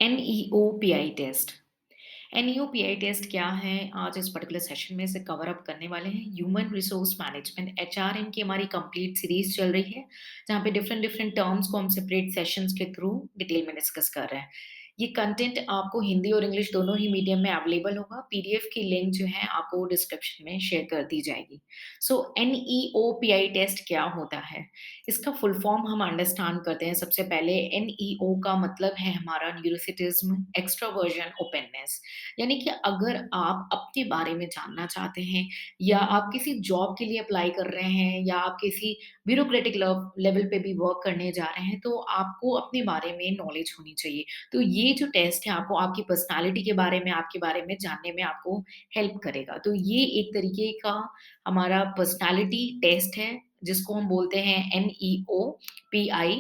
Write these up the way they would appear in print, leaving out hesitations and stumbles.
NEOPI test. NEOPI test क्या है? आज इस पर्टिकुलर सेशन में इसे कवर अप करने वाले हैं। ह्यूमन रिसोर्स मैनेजमेंट HRM की हमारी कंप्लीट सीरीज चल रही है, जहाँ पे डिफरेंट डिफरेंट टर्म्स को हम सेपरेट सेशंस के थ्रू डिटेल में डिस्कस कर रहे हैं। ये कंटेंट आपको हिंदी और इंग्लिश दोनों ही मीडियम में अवेलेबल होगा। पीडीएफ की लिंक जो है आपको डिस्क्रिप्शन में शेयर कर दी जाएगी। सो NEOPI टेस्ट क्या होता है? इसका फुल फॉर्म हम अंडरस्टैंड करते हैं। सबसे पहले NEO का मतलब है हमारा न्यूरोसिटिज्म, एक्सट्रोवर्जन, ओपननेस। यानी कि अगर आप अपने बारे में जानना चाहते हैं या आप किसी जॉब के लिए अप्लाई कर रहे हैं या आप किसी ब्यूरोक्रेटिक लेवल पे भी वर्क करने जा रहे हैं, तो आपको अपने बारे में नॉलेज होनी चाहिए। तो ये जो टेस्ट है आपको आपकी पर्सनालिटी के बारे में, आपके बारे में जानने में आपको हेल्प करेगा। तो ये एक तरीके का हमारा पर्सनालिटी टेस्ट है, जिसको हम बोलते हैं NEOPI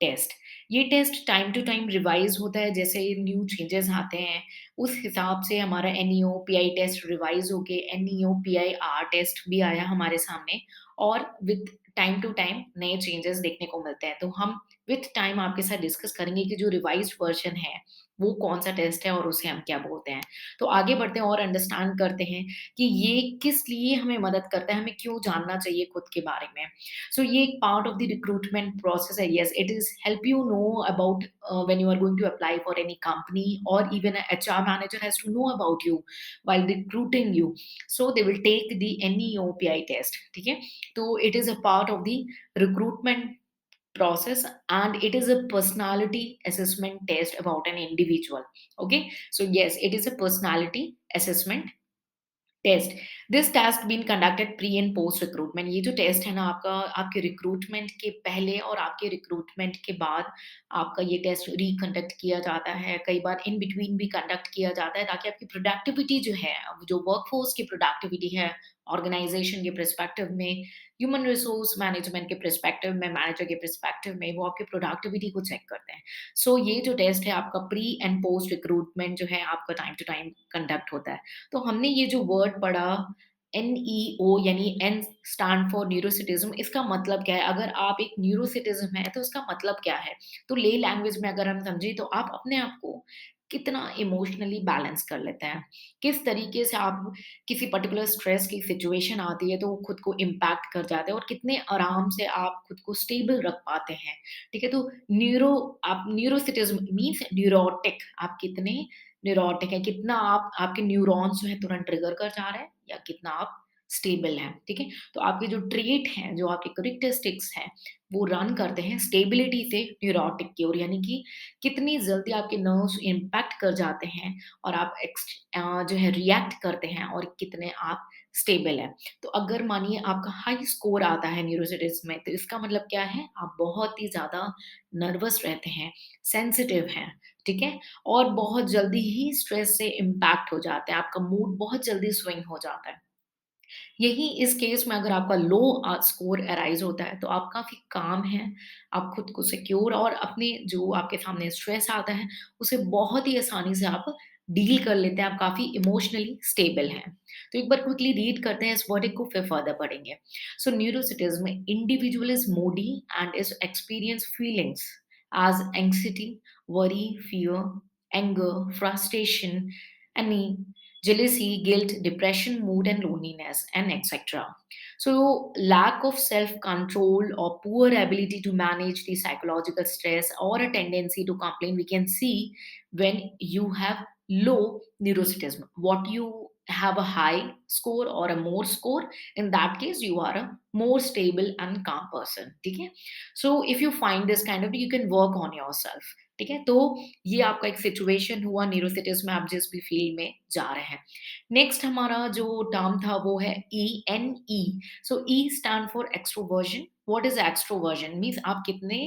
टेस्ट। ये test time to time revise होता है, जैसे न्यू चेंजेस आते हैं, उस हिसाब से हमारा NEOPI टेस्ट रिवाइज़ होके NEOPI-R टेस्ट भी आया हमारे सामने और विथ टाइम टू टाइम नए चेंजेस देखने को मिलते हैं। तो हम विथ टाइम आपके साथ डिस्कस करेंगे कि जो रिवाइज़्ड वर्ज़न है, वो कौन-सा टेस्ट है और उसे हम क्या बोलते हैं। तो आगे बढ़ते हैं और अंडरस्टैंड करते हैं कि ये किस लिए हमें मदद करता है, हमें क्यों जानना चाहिए खुद के बारे में। So ये एक part of the recruitment process है। Yes, it is help you know about when you are going to apply for any company or even a HR manager has to know about you while recruiting you. So they will take the NEOPI test. ठीक है? तो it is a part of the recruitment process and it is a personality assessment test about an individual. Okay? So yes, it is a personality assessment test. This test been conducted pre and post recruitment. ये जो test है ना आपका, आपके recruitment के पहले और आपके रिक्रूटमेंट के बाद आपका ये टेस्ट रिकंडक्ट किया जाता है। कई बार इन बिटवीन भी कंडक्ट किया जाता है, ताकि आपकी प्रोडक्टिविटी जो है, जो वर्कफोर्स की प्रोडक्टिविटी है, ऑर्गेनाइजेशन के पर्सपेक्टिव में, ह्यूमन रिसोर्स मैनेजमेंट के पर्सपेक्टिव में, मैनेजर के पर्सपेक्टिव में, वो आपकी प्रोडक्टिविटी को चेक करते हैं। सो ये जो टेस्ट है आपका प्री एंड पोस्ट रिक्रूटमेंट जो है आपका टाइम टू टाइम कंडक्ट होता है। तो हमने ये जो वर्ड पढ़ा NEO, यानी N स्टैंड फॉर न्यूरोसिटिज्म, इसका मतलब क्या है? अगर आप एक न्यूरोसिटिज्म है तो इसका मतलब क्या है? तो ले लैंग्वेज में अगर हम समझें तो आप अपने आप को कितना इमोशनली बैलेंस कर लेते हैं, किस तरीके से आप किसी पर्टिकुलर स्ट्रेस की सिचुएशन आती है तो वो खुद को इम्पैक्ट कर जाते हैं और कितने आराम से आप खुद को स्टेबल रख पाते हैं। ठीक है? तो आप न्यूरोसिटिज्म मीन्स न्यूरोटिक, आप कितने न्यूरोटिक है, कितना आप आपके न्यूरॉन्स जो है तुरंत ट्रिगर कर जा रहे हैं या कितना आप स्टेबल हैं, ठीक है? तो आपके जो ट्रेट हैं, जो आपके कैरेक्टरिस्टिक्स हैं, वो रन करते हैं स्टेबिलिटी से न्यूरोटिक की ओर, यानी कि कितनी जल्दी आपके नर्व्स इम्पैक्ट कर जाते हैं और आप जो है रिएक्ट करते हैं और कितने आप स्टेबल हैं। तो अगर मानिए आपका हाई स्कोर आता है न्यूरोसिटिक्स में, तो इसका मतलब क्या है? आप बहुत ही ज़्यादा नर्वस रहते हैं, सेंसिटिव हैं, ठीक है? और बहुत जल्दी ही स्ट्रेस से इम्पैक्ट हो जाते हैं, आपका मूड बहुत जल्दी स्विंग हो जाता है। यही इस केस में अगर आपका लो स्कोर अराइज़ होता है, तो आप काफ़ी काम हैं, आप खुद को सिक्योर और अपने जो आपके सामने स्ट्रेस आता है, उसे बहुत ही आसानी से आप डील कर लेते हैं, आप काफ़ी इमोशनली स्टेबल हैं। तो एक बार क्विकली रीड करते हैं इस वर्डिक को, फिर फर्दर पढ़ेंगे। So neuroticism, individual is moody and is experience feelings as anxiety, worry, fear, anger, frustration, any jealousy, guilt, depression, mood, and loneliness, and etc. So, lack of self control or poor ability to manage the psychological stress or a tendency to complain, we can see when you have low neuroticism. What you have a high score or a more score, in that case, you are a more stable and calm person. ठीक है? So, if you find this kind of, you can work on yourself. ठीक है? तो ये आपका एक situation हुआ न्यूरोसिटिज़ में, आप जिस भी फील्ड में जा रहे हैं। नेक्स्ट हमारा जो टर्म था वो है ENE। So E stand for extroversion. What is extroversion? Means आप कितने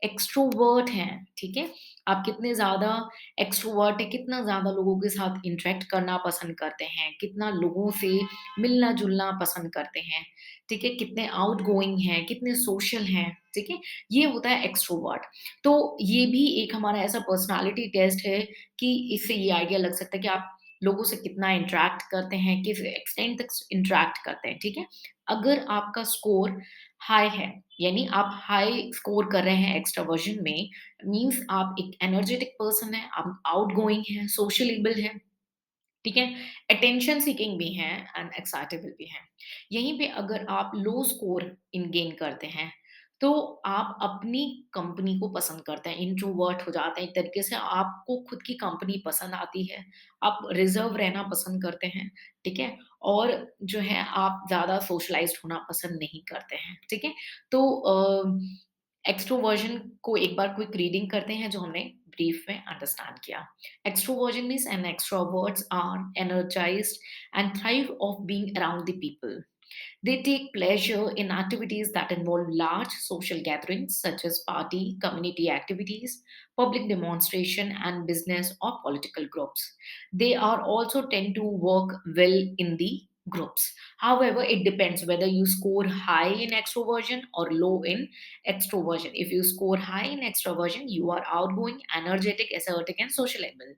एक्सट्रोवर्ट हैं, ठीक है? आप कितने ज़्यादा एक्सट्रोवर्ट हैं, कितना ज़्यादा लोगों के साथ इंटरैक्ट करना पसंद करते हैं, कितना लोगों से मिलना-जुलना पसंद करते हैं, ठीक है? कितने आउटगोइंग हैं, कितने सोशल हैं, ठीक है? ये होता है एक्सट्रोवर्ट। तो ये भी एक हमारा ऐसा पर्सनैलिटी टेस्ट है कि इससे ये आइडिया लग सकता है कि आप लोगों से कितना इंटरैक्ट करते हैं, किस एक्सटेंट तक इंटरैक्ट करते हैं, ठीक है? अगर आपका स्कोर हाई है, यानी आप हाई स्कोर कर रहे हैं एक्सट्रावर्जन में, मीन्स आप एक एनर्जेटिक पर्सन हैं, आप आउटगोइंग हैं, सोशलेबल हैं, ठीक है? अटेंशन सीकिंग भी हैं एंड एक्साइटेबल भी हैं। यहीं पे अगर आप लो स्कोर इन गेन करते हैं, तो आप अपनी कंपनी को पसंद करते हैं, इंट्रोवर्ट हो जाते हैं एक तरीके से, आपको खुद की कंपनी पसंद आती है, आप रिज़र्व रहना पसंद करते हैं, ठीक है? और जो है आप ज़्यादा सोशलाइज़्ड होना पसंद नहीं करते हैं, ठीक है? तो एक्सट्रोवर्जन को एक बार क्विक रीडिंग करते हैं जो हमने ब्रीफ में अंडरस्टैंड किया। Extroversion means and extroverts are energized and thrive of being around the people. They take pleasure in activities that involve large social gatherings such as party, community activities, public demonstration, and business or political groups. They are also tend to work well in the groups. However, it depends whether you score high in extroversion or low in extroversion. If you score high in extroversion, you are outgoing, energetic, assertive, and sociable.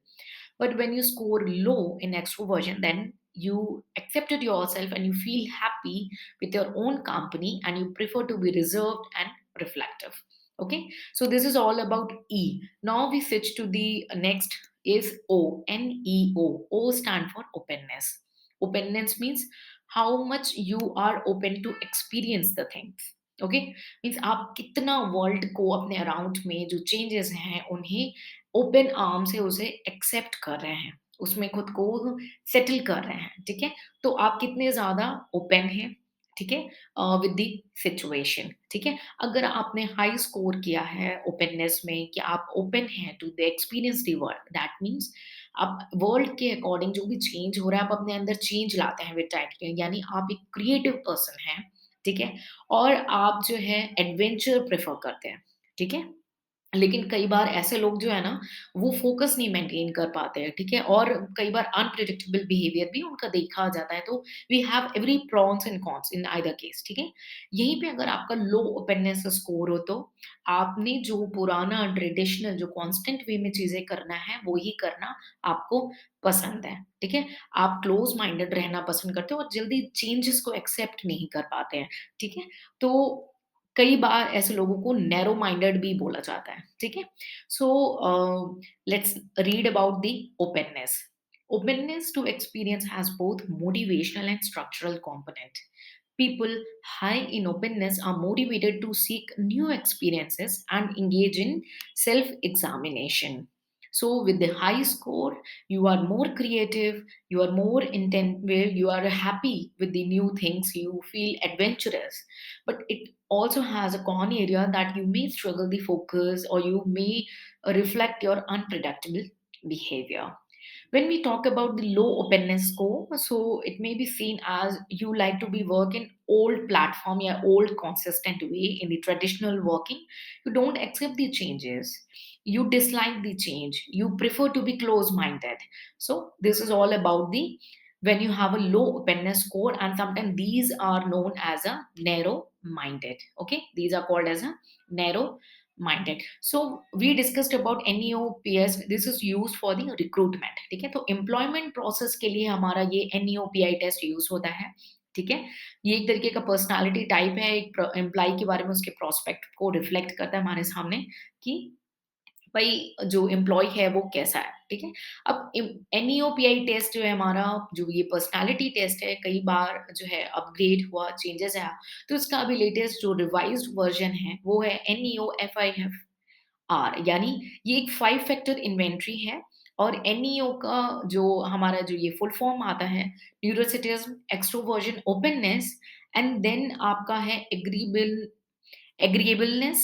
But when you score low in extroversion, then you accepted yourself and you feel happy with your own company and you prefer to be reserved and reflective. Okay, so this is all about E. Now we switch to the next is O. N E O. O stand for openness. Openness means how much you are open to experience the things. Okay, means आप कितना world को अपने around में जो changes हैं उन्हें open arm से उसे एक्सेप्ट कर रहे हैं, उसमें खुद को सेटल कर रहे हैं, ठीक है? तो आप कितने ज़्यादा ओपन हैं, ठीक है? विद द सिचुएशन, ठीक है? अगर आपने हाई स्कोर किया है ओपननेस में कि आप ओपन हैं to the experience the world, that means आप वर्ल्ड के अकॉर्डिंग जो भी चेंज हो रहा है, आप अपने अंदर चेंज लाते हैं विद टाइम के, यानी आप एक क्रिएटिव पर्सन हैं, ठीक है? और आप जो है एडवेंचर प्रेफ़र करते हैं, ठीक है? लेकिन कई बार ऐसे लोग जो है ना, वो फ़ोकस नहीं मेंटेन कर पाते हैं, ठीक है? और कई बार अनप्रेडिक्टेबल बिहेवियर भी उनका देखा जाता है, तो we have every pros and cons in either case, ठीक है? यहीं पे अगर आपका लो ओपननेस स्कोर हो, तो आपने जो पुराना ट्रेडिशनल जो कांस्टेंट वे में चीज़ें करना है, वो ही करना आपको पसंद है, ठीक है? आप क्लोज़ माइंडेड रहना पसंद करते हो और जल्दी चेंजेस को एक्सेप्ट नहीं कर पाते हैं, ठीक है? तो कई बार ऐसे लोगों को नैरो माइंडेड भी बोला जाता है, ठीक है? So let's read about the openness. Openness to experience has both motivational and structural component. People high in openness are motivated to seek new experiences and engage in self examination. So, with the high score, you are more creative, you are more intent, well, you are happy with the new things, you feel adventurous. But it also has a con area that you may struggle the focus or you may reflect your unpredictable behavior. When we talk about the low openness score, so it may be seen as you like to be work in old platform or old consistent way in the traditional working. You don't accept the changes. You dislike the change. You prefer to be close-minded. So this is all about the when you have a low openness score, and sometimes these are known as a narrow minded. Okay, these are called as a narrow minded. So we discussed about NEOPS. This is used for the recruitment. ठीक है, तो employment process के लिए हमारा ये NEOPI test use होता है, ठीक है? ये एक तरीके का पर्सनालिटी टाइप है, एक एम्प्लॉय के बारे में उसके प्रोस्पेक्ट को रिफ्लेक्ट करता है हमारे सामने कि भाई जो एम्प्लॉय है वो कैसा है, ठीक है? अब NEOPI टेस्ट जो है हमारा, जो ये पर्सनालिटी टेस्ट है, कई बार जो है अपग्रेड हुआ, चेंजेस आया, तो इसका अभी लेटेस्ट जो रिवाइज्ड वर्जन है वो है NEOFIF आर, यानी ये एक 5 फैक्टर इन्वेंटरी है। और एनईओ का जो हमारा जो ये फुल फॉर्म आता है, neuroticism, extroversion, openness, and then आपका है एग्रीएबलनेस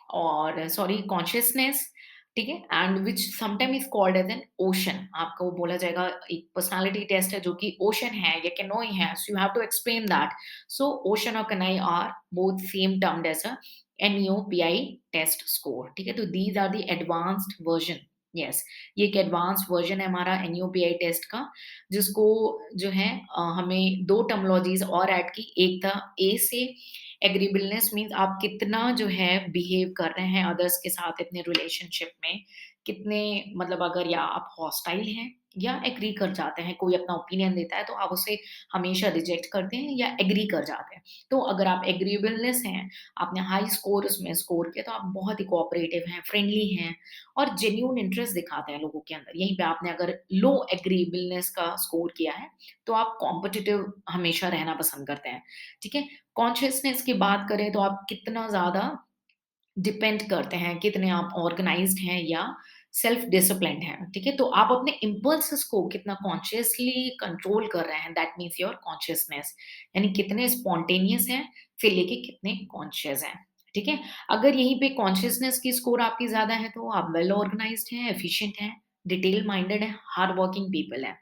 और सॉरी कॉन्शियसनेस, ठीक है? And which sometime is called as an OCEAN. आपको बोला जाएगा एक पर्सनालिटी टेस्ट है जो कि ओशन है या कैनोई है, so you have to explain that. So ocean और canoe are both same termed as a NEOPI test score, ठीक है? तो these are the advanced version. Yes, ये एक एडवांस्ड वर्जन है हमारा NEOPI टेस्ट का, जिसको जो है हमें दो टर्मोलॉजीज और ऐड की। एक था ए से एग्रीबलनेस, मीन्स आप कितना जो है बिहेव कर रहे हैं अदर्स के साथ अपने रिलेशनशिप में, कितने मतलब अगर या आप हॉस्टाइल हैं या एग्री कर जाते हैं, कोई अपना ओपिनियन देता है तो आप उसे हमेशा रिजेक्ट करते हैं या एग्री कर जाते हैं। तो अगर आप एग्रीएबलनेस हैं, आपने हाई स्कोर उसमें स्कोर किया तो आप बहुत ही कोऑपरेटिव हैं, फ्रेंडली हैं और जेन्युइन इंटरेस्ट दिखाते हैं लोगों के अंदर। यहीं पे आपने अगर लो एग्रीएबलनेस का स्कोर किया है, तो आप कॉम्पिटिटिव हमेशा रहना पसंद करते हैं, ठीक है? कॉन्शसनेस की बात करें तो आप कितना ज़्यादा डिपेंड करते हैं, कितने आप ऑर्गनाइज़्ड हैं या सेल्फ डिसिप्लिन्ड हैं, ठीक है? तो आप अपने इम्पल्सेस को कितना कॉन्शियसली कंट्रोल कर रहे हैं, दैट मीन्स योर कॉन्शियसनेस यानी कितने स्पॉन्टेनियस हैं, से लेके कितने कॉन्शियस हैं, ठीक है? अगर यहीं पे कॉन्शियसनेस की स्कोर आपकी ज़्यादा है, तो आप वेल ऑर्गनाइज़्ड हैं, एफिशिएंट हैं, डिटेल माइंडेड हैं, हार्ड वर्किंग पीपल हैं।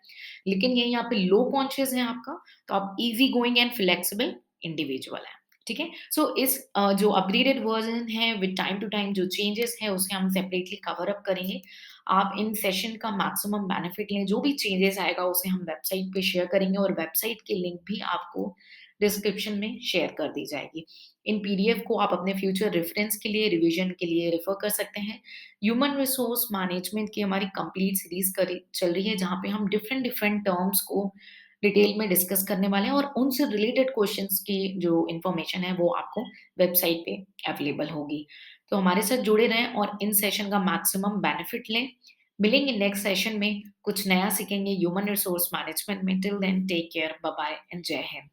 लेकिन यहीं यहाँ पे लो कॉन्शियस है आपका, तो आप easy going and flexible individual हैं, ठीक है? सो इस जो अपग्रेडेड वर्ज़न है विद टाइम टू टाइम जो चेंजेस है उसे हम सेपरेटली कवर अप करेंगे। आप इन सेशन का मैक्सिमम बेनिफिट लें, जो भी चेंजेस आएगा उसे हम वेबसाइट पे शेयर करेंगे और वेबसाइट की लिंक भी आपको डिस्क्रिप्शन में शेयर कर दी जाएगी। इन पीडीएफ को आप अपने फ्यूचर रेफरेंस के लिए, रिवीजन के लिए रेफर कर सकते हैं। ह्यूमन रिसोर्स मैनेजमेंट की हमारी कंप्लीट सीरीज़ करी चल रही है जहाँ पे हम डिफरेंट डिफरेंट टर्म्स को डिटेल में डिस्कस करने वाले हैं और उनसे रिलेटेड क्वेश्चंस की जो इन्फॉर्मेशन है वो आपको वेबसाइट पे अवेलेबल होगी। तो हमारे साथ जुड़े रहें और इन सेशन का मैक्सिमम बेनिफिट लें। मिलेंगे नेक्स्ट सेशन में, कुछ नया सीखेंगे ह्यूमन रिसोर्स मैनेजमेंट में। Till then take care, bye bye and जय हिंद।